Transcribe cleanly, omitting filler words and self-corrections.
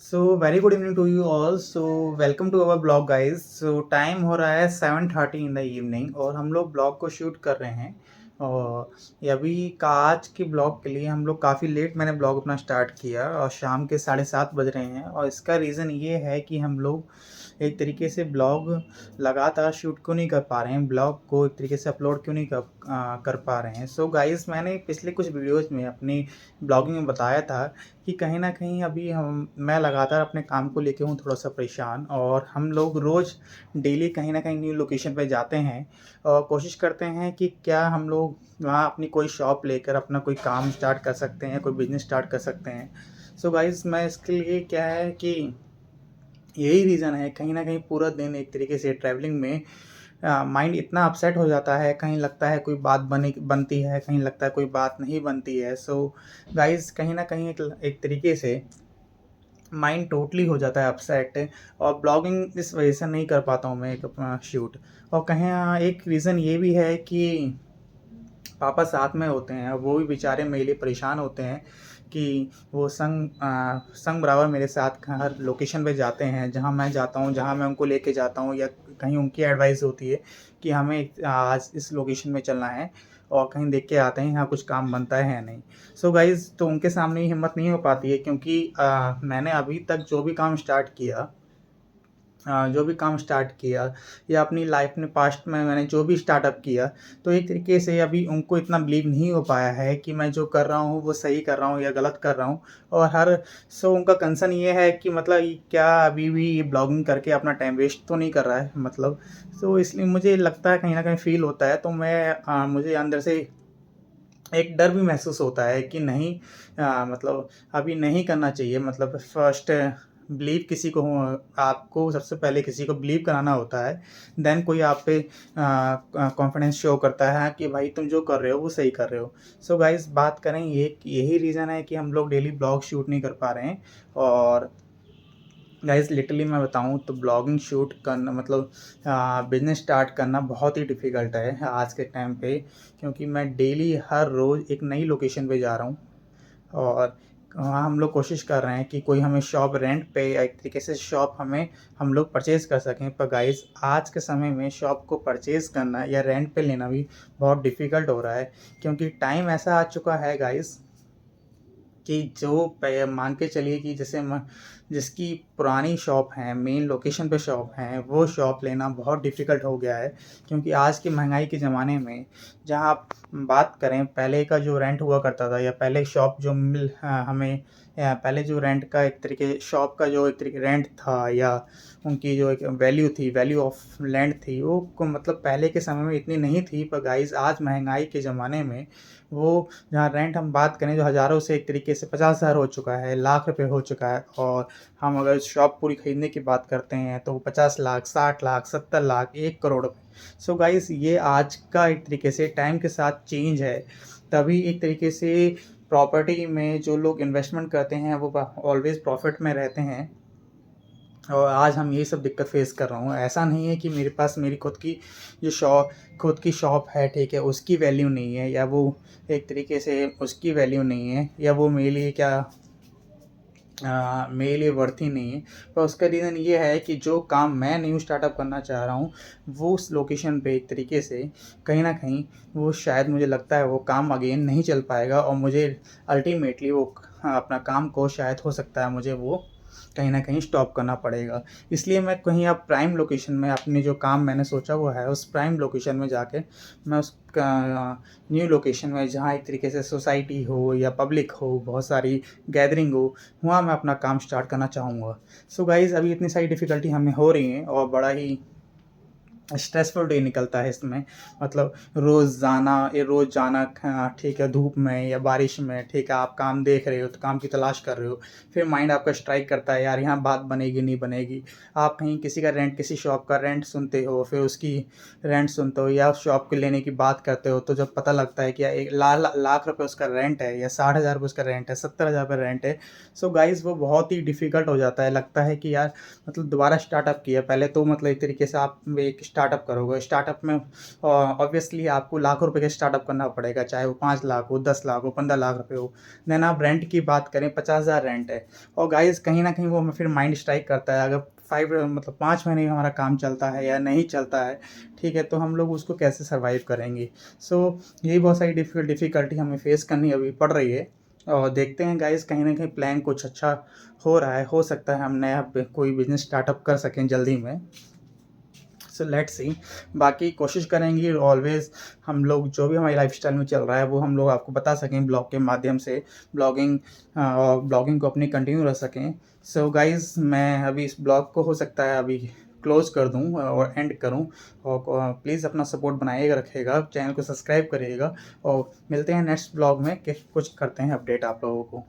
So very good evening to you all. So welcome to our blog guys. So time हो रहा है 7:30 in the evening और हम लोग ब्लॉग को शूट कर रहे हैं। और ये अभी का आज के ब्लॉग के लिए हम लोग काफ़ी लेट मैंने ब्लॉग अपना स्टार्ट किया और शाम के 7:30 बज रहे हैं। और इसका रीज़न ये है कि हम लोग एक तरीके से ब्लॉग लगातार शूट क्यों नहीं कर पा रहे हैं, ब्लॉग को एक तरीके से अपलोड क्यों नहीं कर पा रहे हैं। सो गाइज़, मैंने पिछले कुछ वीडियोज़ में अपनी ब्लॉगिंग में बताया था कि कहीं न कहीं अभी मैं लगातार अपने काम को लेके हूँ थोड़ा-सा परेशान। और हम लोग रोज़ डेली कहीं न कहीं न्यू लोकेशन पे जाते हैं और कोशिश करते हैं कि क्या हम लोग वहाँ अपनी कोई शॉप लेकर अपना कोई काम स्टार्ट कर सकते हैं, कोई बिज़नेस स्टार्ट कर सकते हैं। सो गाइज़, मैं इसके लिए क्या है कि यही रीज़न है, कहीं न कहीं पूरा दिन एक तरीके से ट्रैवलिंग में माइंड इतना अपसेट हो जाता है, कहीं लगता है कोई बात बनती है, कहीं लगता है कोई बात नहीं बनती है। सो गाइज़, कहीं न कहीं एक तरीके से माइंड टोटली हो जाता है अपसेट। और ब्लॉगिंग इस वजह से नहीं कर पाता हूँ मैं एक अपना शूट। और कहीं एक रीज़न ये भी है कि पापा साथ में होते हैं, वो भी बेचारे मेरे लिए परेशान होते हैं कि वो संग बराबर मेरे साथ हर लोकेशन पे जाते हैं, जहाँ मैं जाता हूँ, जहाँ मैं उनको लेके जाता हूँ, या कहीं उनकी एडवाइस होती है कि हमें आज इस लोकेशन में चलना है और कहीं देख के आते हैं यहाँ कुछ काम बनता है या नहीं। सो गाइज़, तो उनके सामने ही हिम्मत नहीं हो पाती है, क्योंकि मैंने अभी तक जो भी काम स्टार्ट किया या अपनी लाइफ में पास्ट में मैंने जो भी स्टार्टअप किया, तो एक तरीके से अभी उनको इतना बिलीव नहीं हो पाया है कि मैं जो कर रहा हूँ वो सही कर रहा हूँ या गलत कर रहा हूँ। और उनका कंसर्न ये है कि मतलब ये क्या अभी भी ये ब्लॉगिंग करके अपना टाइम वेस्ट तो नहीं कर रहा है, मतलब। तो इसलिए मुझे लगता है, कहीं ना कहीं फील होता है, तो मुझे अंदर से एक डर भी महसूस होता है कि नहीं, मतलब अभी नहीं करना चाहिए। मतलब फर्स्ट बिलीव किसी को आपको सबसे पहले किसी को बिलीव कराना होता है, देन कोई आप पे कॉन्फिडेंस शो करता है कि भाई तुम जो कर रहे हो वो सही कर रहे हो। सो गाइस, बात करें, यही रीज़न है कि हम लोग डेली ब्लॉग शूट नहीं कर पा रहे हैं। और गाइस, लिटरली मैं बताऊँ तो ब्लॉगिंग शूट करना मतलब बिज़नेस स्टार्ट करना बहुत ही डिफ़िकल्ट है आज के टाइम पे, क्योंकि मैं डेली हर रोज़ एक नई लोकेशन पे जा रहा हूँ। और वहाँ हम लोग कोशिश कर रहे हैं कि कोई हमें शॉप रेंट पे या एक तरीके से शॉप हम लोग परचेज़ कर सकें। पर गाइस, आज के समय में शॉप को परचेज़ करना या रेंट पे लेना भी बहुत डिफ़िकल्ट हो रहा है, क्योंकि टाइम ऐसा आ चुका है गाइस कि जो मान के चलिए कि जिसकी पुरानी शॉप है, मेन लोकेशन पे शॉप है, वो शॉप लेना बहुत डिफ़िकल्ट हो गया है। क्योंकि आज की महंगाई के ज़माने में, जहाँ आप बात करें पहले का जो रेंट हुआ करता था, या पहले शॉप जो हमें या पहले जो रेंट का एक तरीके शॉप का जो एक तरीके रेंट था, या उनकी जो एक वैल्यू थी, वैल्यू ऑफ लैंड थी, वो मतलब पहले के समय में इतनी नहीं थी। पर गाइज़, आज महंगाई के ज़माने में वो जहाँ रेंट हम बात करें, जो हज़ारों से एक तरीके से 50,000 हो चुका है, लाख रुपए हो चुका है। और हम अगर शॉप पूरी खरीदने की बात करते हैं तो वो 50 लाख, 60 लाख, 70 लाख, 1 करोड़ रुपए। सो गाइस, ये आज का एक तरीके से टाइम के साथ चेंज है। तभी एक तरीके से प्रॉपर्टी में जो लोग इन्वेस्टमेंट करते हैं वो ऑलवेज प्रॉफिट में रहते हैं। और आज हम यही सब दिक्कत फेस कर रहा हूँ। ऐसा नहीं है कि मेरे पास मेरी खुद की शॉप है, ठीक है, उसकी वैल्यू नहीं है, या वो एक तरीके से उसकी वैल्यू नहीं है, या वो मेरे लिए वर्थ ही नहीं है। पर उसका रीज़न ये है कि जो काम मैं न्यू स्टार्टअप करना चाह रहा हूँ, वो उस लोकेशन पे एक तरीके से कहीं न कहीं वो शायद मुझे लगता है वो काम अगेन नहीं चल पाएगा। और मुझे अल्टीमेटली अपना काम को शायद हो सकता है मुझे वो कहीं न कहीं स्टॉप करना पड़ेगा। इसलिए मैं कहीं अब प्राइम लोकेशन में अपने जो काम मैंने सोचा हुआ है, उस प्राइम लोकेशन में जाके मैं उस न्यू लोकेशन में, जहाँ एक तरीके से सोसाइटी हो या पब्लिक हो, बहुत सारी गैदरिंग हो, वहाँ मैं अपना काम स्टार्ट करना चाहूँगा। सो गाइज़, अभी इतनी सारी डिफ़िकल्टी हमें हो रही हैं और बड़ा ही स्ट्रेसफुल डे निकलता है इसमें। मतलब रोज़ जाना, ठीक है, धूप में या बारिश में, ठीक है, आप काम देख रहे हो तो काम की तलाश कर रहे हो, फिर माइंड आपका स्ट्राइक करता है, यार यहाँ बात बनेगी नहीं बनेगी। आप कहीं किसी शॉप का रेंट सुनते हो, फिर उसकी रेंट सुनते हो, या शॉप को लेने की बात करते हो, तो जब पता लगता है कि यार एक लाख रुपये उसका रेंट है, या 60,000 रुपये उसका रेंट है, 70,000 रुपये रेंट है। सो गाइज़, वो बहुत ही डिफ़िकल्ट हो जाता है। लगता है कि यार, मतलब दोबारा स्टार्टअप किया, पहले तो मतलब एक तरीके से आप एक स्टार्टअप करोगे, स्टार्टअप में ऑब्वियसली आपको लाखों रुपए का स्टार्टअप करना पड़ेगा, चाहे वो 5 लाख हो, 10 लाख हो, 15 लाख रुपए हो। देन आप रेंट की बात करें, 50,000 रेंट है। और गाइस कहीं न कहीं वो हमें फिर माइंड स्ट्राइक करता है, अगर 5 महीने हमारा काम चलता है या नहीं चलता है, ठीक है, तो हम लोग उसको कैसे सर्वाइव करेंगे। सो यही बहुत सारी डिफ़िकल्टी हमें फेस करनी अभी पड़ रही है। और देखते हैं गाइस, कहीं न कहीं प्लान कुछ अच्छा हो रहा है, हो सकता है हम नया कोई बिज़नेस स्टार्टअप कर सकें जल्दी में। So let's see. बाकी कोशिश करेंगे ऑलवेज़ हम लोग जो भी हमारी लाइफ़स्टाइल में चल रहा है वो हम लोग आपको बता सकें ब्लॉग के माध्यम से, ब्लॉगिंग और ब्लॉगिंग को अपनी कंटिन्यू रख सकें। सो गाइस मैं अभी इस ब्लॉग को हो सकता है अभी क्लोज़ कर दूँ और एंड करूँ। और प्लीज़ अपना सपोर्ट बनाइएगा रखिएगा, चैनल को सब्सक्राइब करिएगा और मिलते हैं नेक्स्ट ब्लॉग में कि कुछ करते हैं अपडेट आप लोगों को।